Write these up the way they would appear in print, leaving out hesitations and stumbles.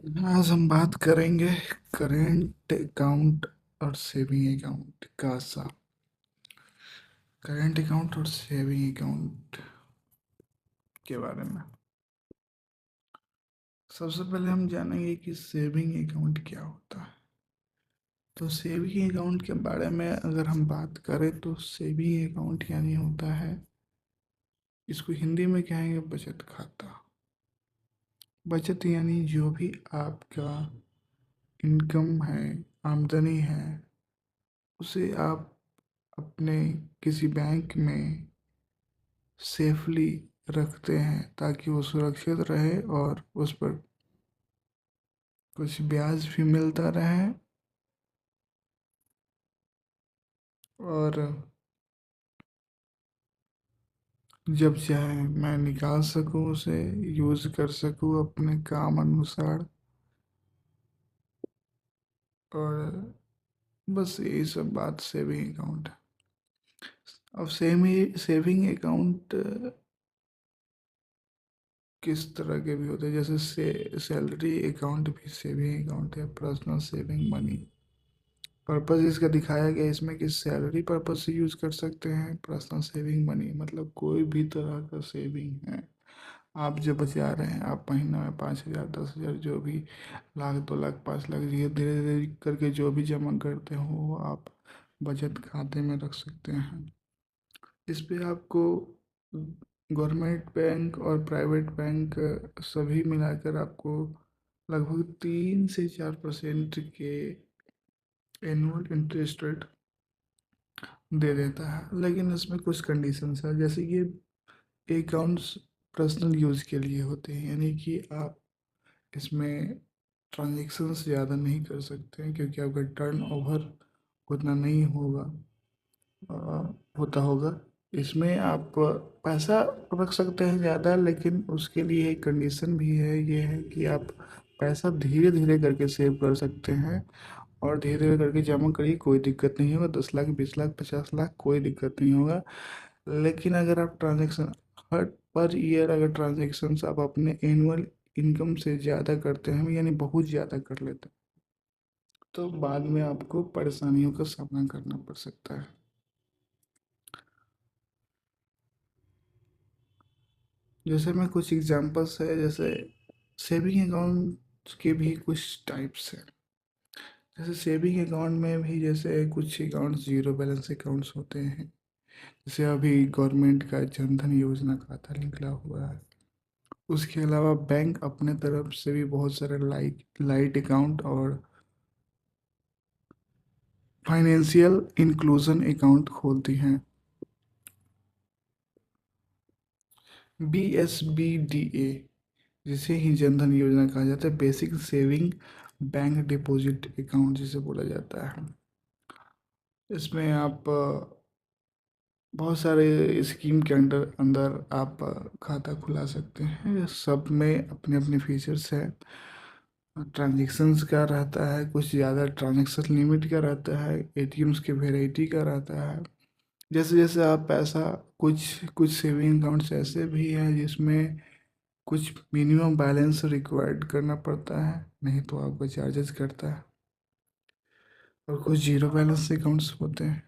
आज हम बात करेंगे करेंट अकाउंट और सेविंग अकाउंट का सा करेंट अकाउंट और सेविंग अकाउंट के बारे में। सबसे पहले हम जानेंगे कि सेविंग अकाउंट क्या होता है। तो सेविंग अकाउंट के बारे में अगर हम बात करें तो सेविंग अकाउंट यानी होता है, इसको हिंदी में कहेंगे बचत खाता। बचत यानी जो भी आपका इनकम है, आमदनी है, उसे आप अपने किसी बैंक में सेफली रखते हैं ताकि वो सुरक्षित रहे और उस पर कुछ ब्याज भी मिलता रहे और जब चाहे मैं निकाल सकूं, उसे यूज़ कर सकूं अपने काम अनुसार। और बस यही सब बात सेविंग अकाउंट है। अब सेविंग अकाउंट किस तरह के भी होते हैं, जैसे सैलरी अकाउंट भी सेविंग अकाउंट है, पर्सनल सेविंग मनी। पर्पस इसका दिखाया गया इसमें कि सैलरी पर्पस से यूज़ कर सकते हैं। पर्सनल सेविंग मनी मतलब कोई भी तरह का सेविंग है, आप जो बचा रहे हैं, आप महीना में 5,000 10,000 जो भी, लाख 2 लाख 5 लाख धीरे धीरे धीरे करके जो भी जमा करते हो वो आप बचत खाते में रख सकते हैं। इस पे आपको गवर्नमेंट बैंक और प्राइवेट बैंक सभी मिलाकर आपको लगभग 3 से 4% के एनुअल इंटरेस्ट रेट दे देता है। लेकिन इसमें कुछ कंडीशंस है, जैसे कि अकाउंट्स पर्सनल यूज़ के लिए होते हैं, यानी कि आप इसमें ट्रांजेक्शन्स ज़्यादा नहीं कर सकते हैं क्योंकि आपका टर्न ओवर उतना नहीं होता होगा। इसमें आप पैसा रख सकते हैं ज़्यादा, लेकिन उसके लिए एक कंडीशन भी है, ये है कि आप पैसा धीरे धीरे करके सेव कर सकते हैं और धीरे धीरे करके जमा करिए, कोई दिक्कत नहीं होगा। 10 लाख 20 लाख 50 लाख कोई दिक्कत नहीं होगा। लेकिन अगर आप ट्रांजेक्शन हर पर ईयर अगर ट्रांजेक्शन्स आप अपने एनुअल इनकम से ज़्यादा करते हैं, यानी बहुत ज़्यादा कर लेते हैं, तो बाद में आपको परेशानियों का सामना करना पड़ सकता है। जैसे मैं कुछ एग्जांपल्स है, जैसे सेविंग अकाउंट के भी कुछ टाइप्स हैं। जैसे सेविंग अकाउंट में भी जैसे कुछ अकाउंट्स जीरो बैलेंस अकाउंट्स होते हैं। जैसे अभी गवर्नमेंट का जनधन योजना खाता निकला हुआ है। उसके अलावा बैंक अपने तरफ से भी बहुत सारे लाइट अकाउंट और फाइनेंशियल इंक्लूजन अकाउंट खोलती हैं। BSBDA, जिसे ही जनधन योजना कहा जाता है, basic saving bank deposit account जिसे बोला जाता है। इसमें आप बहुत सारे स्कीम के अंडर अंदर आप खाता खुला सकते हैं। सब में अपने अपने फीचर्स हैं। ट्रांजेक्शन्स का रहता है, कुछ ज़्यादा ट्रांजेक्शन लिमिट का रहता है, ATMs की वेराइटी का रहता है। जैसे जैसे आप पैसा, कुछ कुछ सेविंग अकाउंट्स ऐसे भी हैं जिसमें कुछ मिनिमम बैलेंस रिक्वायर्ड करना पड़ता है, नहीं तो आपको चार्जेस करता है। और कुछ जीरो बैलेंस अकाउंट्स होते हैं।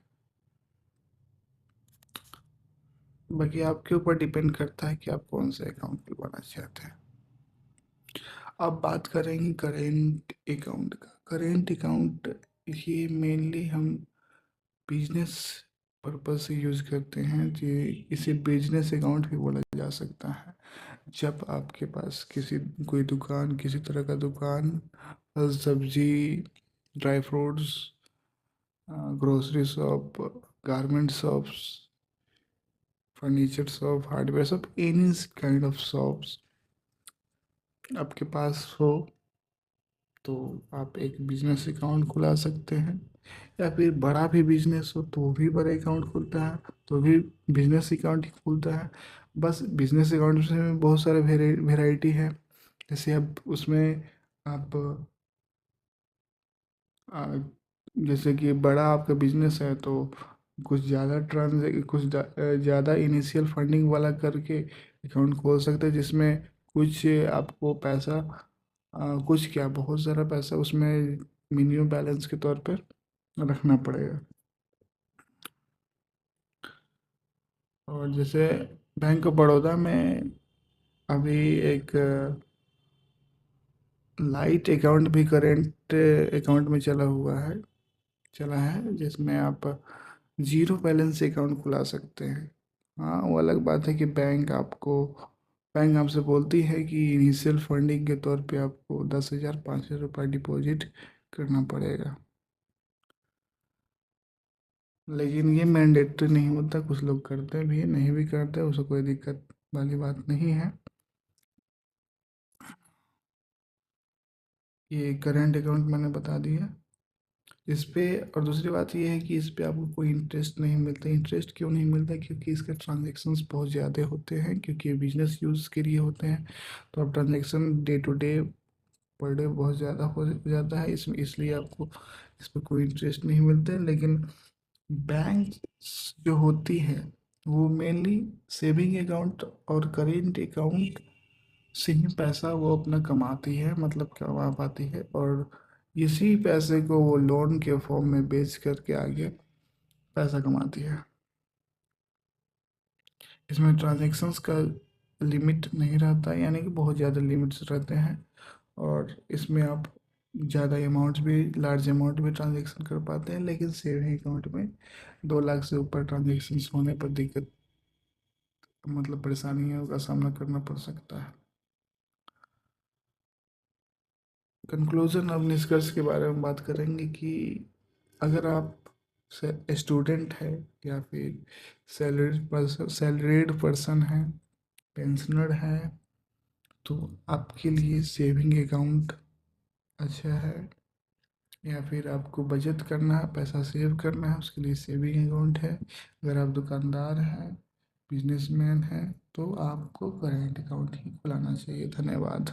बाकी आपके ऊपर डिपेंड करता है कि आप कौन सा अकाउंट खुलवाना चाहते हैं। अब बात करेंगे करेंट अकाउंट का। करेंट अकाउंट ये मेनली हम बिजनेस पर्पज से यूज़ करते हैं जी। इसे बिजनेस अकाउंट भी बोला जा सकता है। जब आपके पास किसी कोई दुकान, किसी तरह का दुकान, फल सब्जी, dry fruits, grocery shop, garment shops, furniture shop, hardware shop, any kind of shops आपके पास हो, तो आप एक बिजनेस अकाउंट खुला सकते हैं। या फिर बड़ा भी बिजनेस हो तो भी बड़ा अकाउंट खुलता है, तो भी बिजनेस अकाउंट ही खुलता है। बस बिजनेस अकाउंट में बहुत सारे वेराइटी है। जैसे अब उसमें आप आ, जैसे कि बड़ा आपका बिजनेस है तो कुछ ज़्यादा ज़्यादा इनिशियल फंडिंग वाला करके अकाउंट खोल सकते हैं, जिसमें कुछ आपको पैसा कुछ क्या, बहुत सारा पैसा उसमें मिनिमम बैलेंस के तौर पर रखना पड़ेगा। और जैसे बैंक ऑफ बड़ौदा में अभी एक लाइट अकाउंट भी करेंट अकाउंट में चला है, जिसमें आप जीरो बैलेंस अकाउंट खुला सकते हैं। हाँ, वो अलग बात है कि बैंक आपसे बोलती है कि इनिशियल फंडिंग के तौर पे आपको 10,000 5,000 रुपये डिपॉजिट करना पड़ेगा। लेकिन ये मैंडेटरी नहीं होता, कुछ लोग करते भी हैं, नहीं भी करते, उससे कोई दिक्कत वाली बात नहीं है। ये करेंट अकाउंट मैंने बता दिया इस पे। और दूसरी बात ये है कि इस पे आपको कोई इंटरेस्ट नहीं मिलता। इंटरेस्ट क्यों नहीं मिलता? क्योंकि इसके ट्रांजैक्शंस बहुत ज़्यादा होते हैं, क्योंकि ये बिजनेस यूज़ के लिए होते हैं। तो अब ट्रांजैक्शन डे टू डे पर डे बहुत ज़्यादा हो जाता है, इसमें इसलिए आपको इस पर कोई इंटरेस्ट नहीं मिलता है। लेकिन बैंक जो होती है वो मेनली सेविंग अकाउंट और करेंट अकाउंट से ही पैसा वो अपना कमाती है, मतलब कमा पाती है। और इसी पैसे को वो लोन के फॉर्म में बेच करके आगे पैसा कमाती है। इसमें ट्रांजैक्शंस का लिमिट नहीं रहता, यानी कि बहुत ज़्यादा लिमिट्स रहते हैं। और इसमें आप ज़्यादा अमाउंट्स भी, लार्ज अमाउंट भी ट्रांजैक्शन कर पाते हैं। लेकिन सेविंग अकाउंट में 2 लाख से ऊपर ट्रांजैक्शंस होने पर दिक्कत, मतलब परेशानियों का सामना करना पड़ सकता है। कंक्लूजन, अब निष्कर्ष के बारे में बात करेंगे कि अगर आप स्टूडेंट है या फिर सैलरीड पर्सन है, पेंशनर है, तो आपके लिए सेविंग अकाउंट अच्छा है। या फिर आपको बचत करना है, पैसा सेव करना है, उसके लिए सेविंग अकाउंट है। अगर आप दुकानदार हैं, बिजनेसमैन हैं, तो आपको करेंट अकाउंट ही खुलाना चाहिए। धन्यवाद।